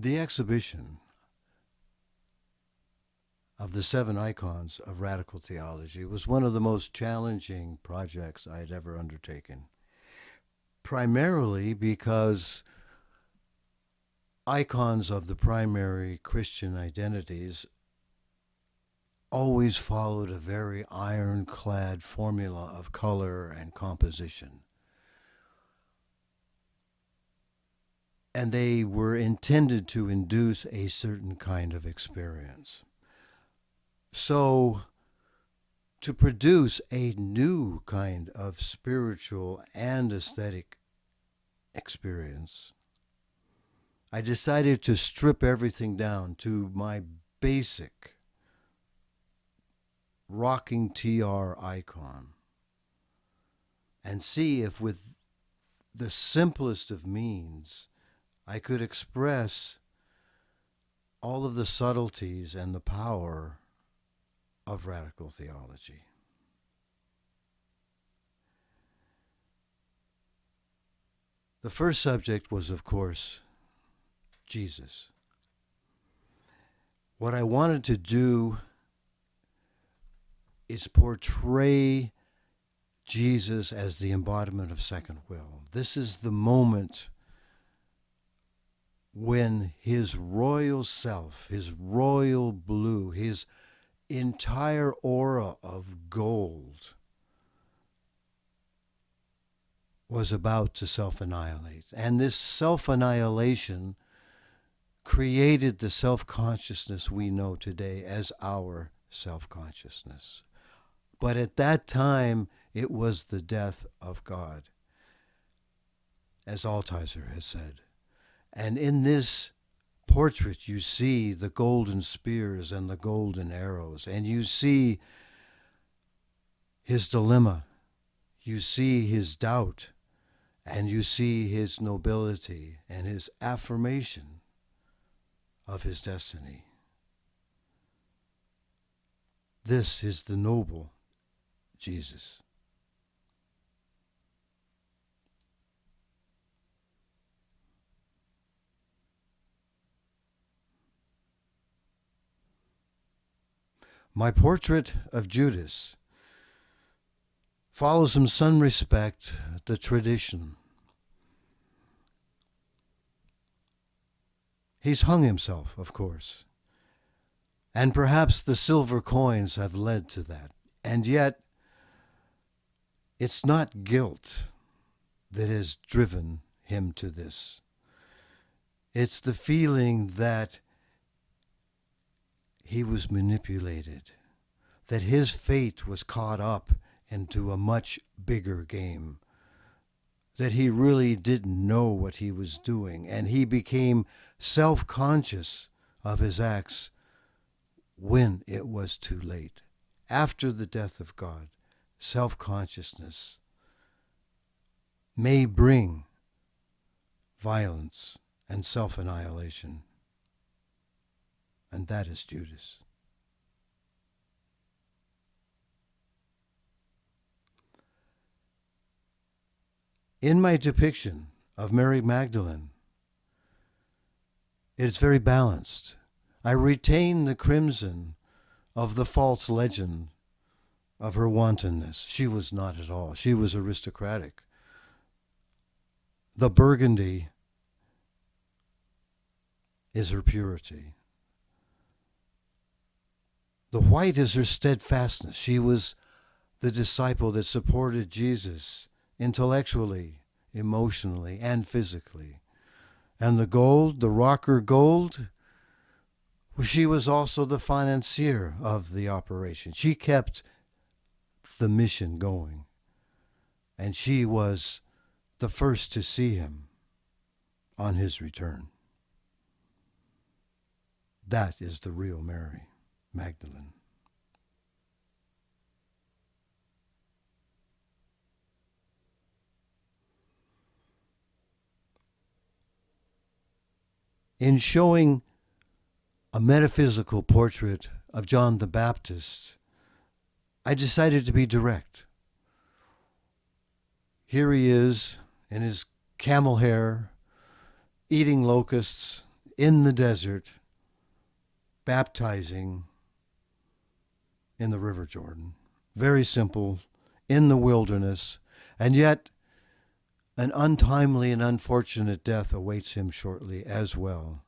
The exhibition of the 7 icons of radical theology was one of the most challenging projects I had ever undertaken, primarily because icons of the primary Christian identities always followed a very ironclad formula of color and composition. And they were intended to induce a certain kind of experience. So, to produce a new kind of spiritual and aesthetic experience, I decided to strip everything down to my basic rocking TR icon and see if with the simplest of means I could express all of the subtleties and the power of radical theology. The first subject was, of course, Jesus. What I wanted to do is portray Jesus as the embodiment of second will. This is the moment when his royal self, his royal blue, his entire aura of gold was about to self-annihilate. And this self-annihilation created the self-consciousness we know today as our self-consciousness. But at that time, it was the death of God, as Altizer has said. And in this portrait, you see the golden spears and the golden arrows, and you see his dilemma, you see his doubt, and you see his nobility and his affirmation of his destiny. This is the noble Jesus. My portrait of Judas follows in some respect the tradition. He's hung himself, of course, and perhaps the silver coins have led to that. And yet, it's not guilt that has driven him to this. It's the feeling that he was manipulated, that his fate was caught up into a much bigger game, that he really didn't know what he was doing, and he became self-conscious of his acts when it was too late. After the death of God, self-consciousness may bring violence and self-annihilation. And that is Judas. In my depiction of Mary Magdalene, it is very balanced. I retain the crimson of the false legend of her wantonness. She was not at all. She was aristocratic. The burgundy is her purity. The white is her steadfastness. She was the disciple that supported Jesus intellectually, emotionally, and physically. And the gold, the rocker gold, she was also the financier of the operation. She kept the mission going. And she was the first to see him on his return. That is the real Mary Magdalene. In showing a metaphysical portrait of John the Baptist, I decided to be direct. Here he is in his camel hair, eating locusts in the desert, baptizing in the River Jordan. Very simple, in the wilderness, and yet an untimely and unfortunate death awaits him shortly as well.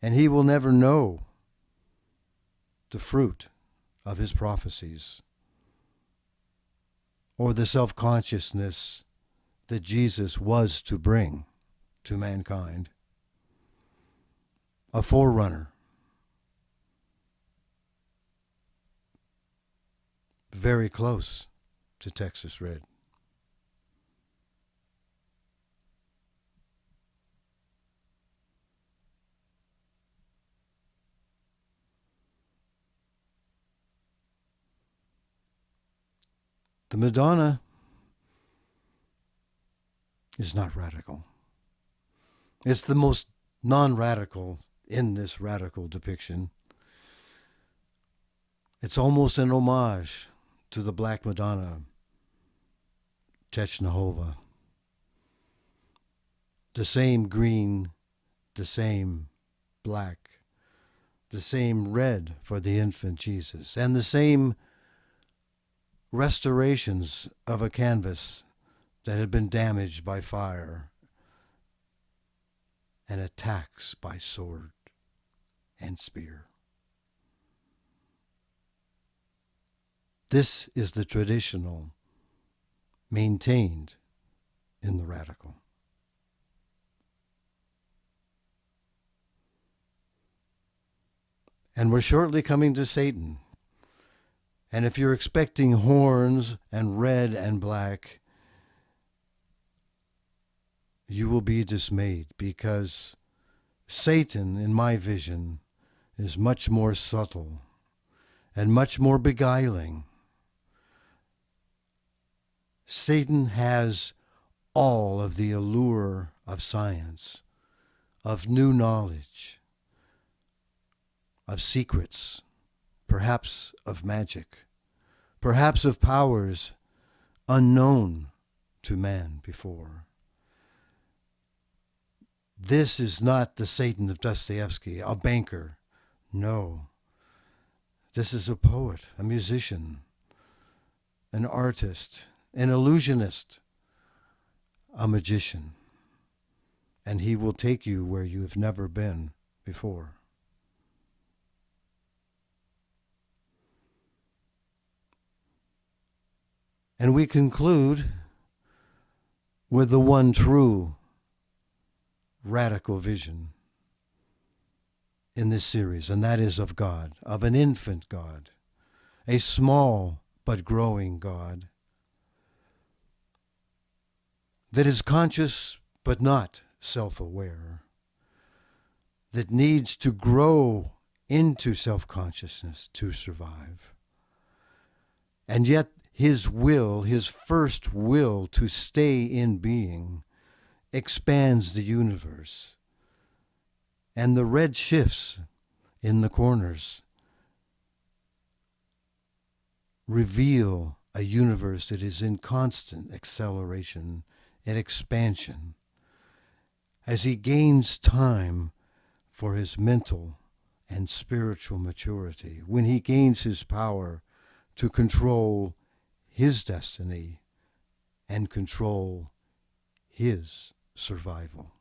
And he will never know the fruit of his prophecies or the self-consciousness that Jesus was to bring to mankind. A forerunner. Very close to Texas Red. The Madonna is not radical. It's the most non-radical in this radical depiction. It's almost an homage to the Black Madonna, Chechnahova. The same green, the same black, the same red for the infant Jesus, and the same restorations of a canvas that had been damaged by fire and attacks by sword and spear. This is the traditional maintained in the radical. And we're shortly coming to Satan. And if you're expecting horns and red and black, you will be dismayed, because Satan, in my vision, is much more subtle and much more beguiling. Satan has all of the allure of science, of new knowledge, of secrets, perhaps of magic, perhaps of powers unknown to man before. This is not the Satan of Dostoevsky, a banker. No. This is a poet, a musician, an artist, an illusionist, a magician. And he will take you where you have never been before. And we conclude with the one true radical vision in this series, and that is of God, of an infant God, a small but growing God that is conscious but not self-aware, that needs to grow into self-consciousness to survive. And yet his will, his first will to stay in being, expands the universe. And the red shifts in the corners reveal a universe that is in constant acceleration and expansion as he gains time for his mental and spiritual maturity, when he gains his power to control his destiny and control his survival.